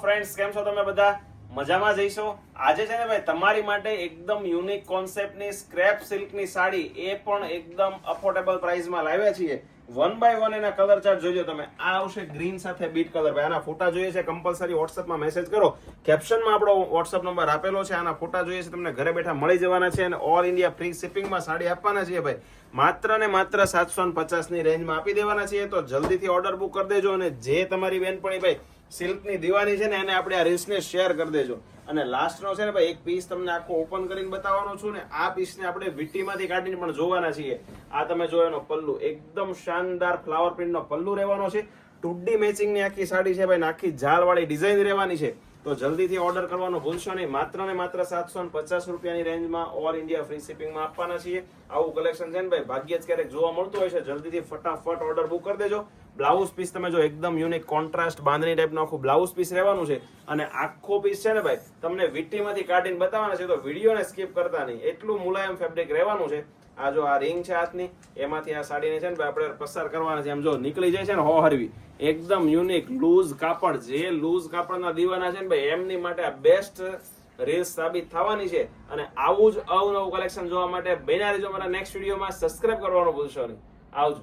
Friends, કેમ છો તમે બધા? મજામાં જઈશો? આજે છે ને ભાઈ તમારી માટે એકદમ યુનિક કોન્સેપ્ટની સ્ક્રેપ સિલ્કની સાડી, એ પણ એકદમ અફોર્ડેબલ પ્રાઇસમાં લાવ્યા છીએ. 1 by 1 એના કલર ચાર્ટ જોજો તમે. આ આવશે ગ્રીન સાથે બીટ કલર. ભાઈ આના ફોટા જોઈએ છે કમ્પલસરી વોટ્સએપમાં મેસેજ કરો. કેપ્શનમાં આપણો વોટ્સએપ નંબર આપેલો છે. આના ફોટા જોઈએ છે તમને ઘરે બેઠા મળી જવાના છે અને ઓલ ઇન્ડિયા ફ્રી શિપિંગમાં સાડી આપવાના છીએ ભાઈ. માત્ર ને માત્ર 750ની રેન્જમાં આપી દેવાના છીએ. તો જલ્દીથી ઓર્ડર બુક કરી દેજો અને જે તમારી બેનપણી ભાઈ સિલ્કની દીવાની છે ને એને આપણે આ રીલ્સને શેર કરી દેજો. અને લાસ્ટનો છે ને ભાઈ એક પીસ તમને આખો ઓપન કરીને બતાવવાનો છું ને આ પીસને આપણે વીટીમાંથી કાઢીને પણ જોવાના છીએ. આ તમે જો એનો પલ્લુ એકદમ શાનદાર ફ્લાવર પ્રિન્ટનો પલ્લુ રહેવાનો છે. 2D મેચિંગની આખી સાડી છે ભાઈ, આખી ઝાલવાળી ડિઝાઇન રહેવાની છે. તો જલ્દીથી ઓર્ડર કરવાનો ભૂલશો નહીં. માત્ર ને માત્ર 750 રૂપિયાની રેન્જમાં ઓલ ઇન્ડિયા ફ્રી શિપિંગમાં આપવાના છીએ. આવું કલેક્શન છે ને ભાઈ ભાગ્યે જ ક્યારેક જોવા મળતું હોય છે. જલ્દીથી ફટાફટ ઓર્ડર બુક કરી દેજો. બ્લાઉઝ પીસ તમે જો એકદમ યુનિક કોન્ટ્રાસ્ટ બાંધણી ટાઈપનું આખું બ્લાઉઝ પીસ રહેવાનું છે. અને આખો પીસ છે ને ભાઈ તમને વીટીમાંથી કાઢીને બતાવવાના છે. તો વિડીયોને સ્કીપ કરતા નહીં, એટલું મુલાયમ ફેબ્રિક રહેવાનું છે. આ જો આ રિંગ છે હાથની, એમાંથી આ સાડીને છે ને ભાઈ આપણે પસાર કરવાના છે. એમ જો નીકળી જાય છે ને હોહરવી, એકદમ યુનિક લૂઝ કાપડ. જે લૂઝ કાપડના દીવાના છે ને ભાઈ એમની માટે આ બેસ્ટ રીલ્સ સાબિત થવાની છે. અને આવું જ અવનવું કલેક્શન જોવા માટે બન્યા રહેજો મારા નેક્સ્ટ વિડીયોમાં. સબસ્ક્રાઇબ કરવાનું ભૂલશો નહીં. આવજો.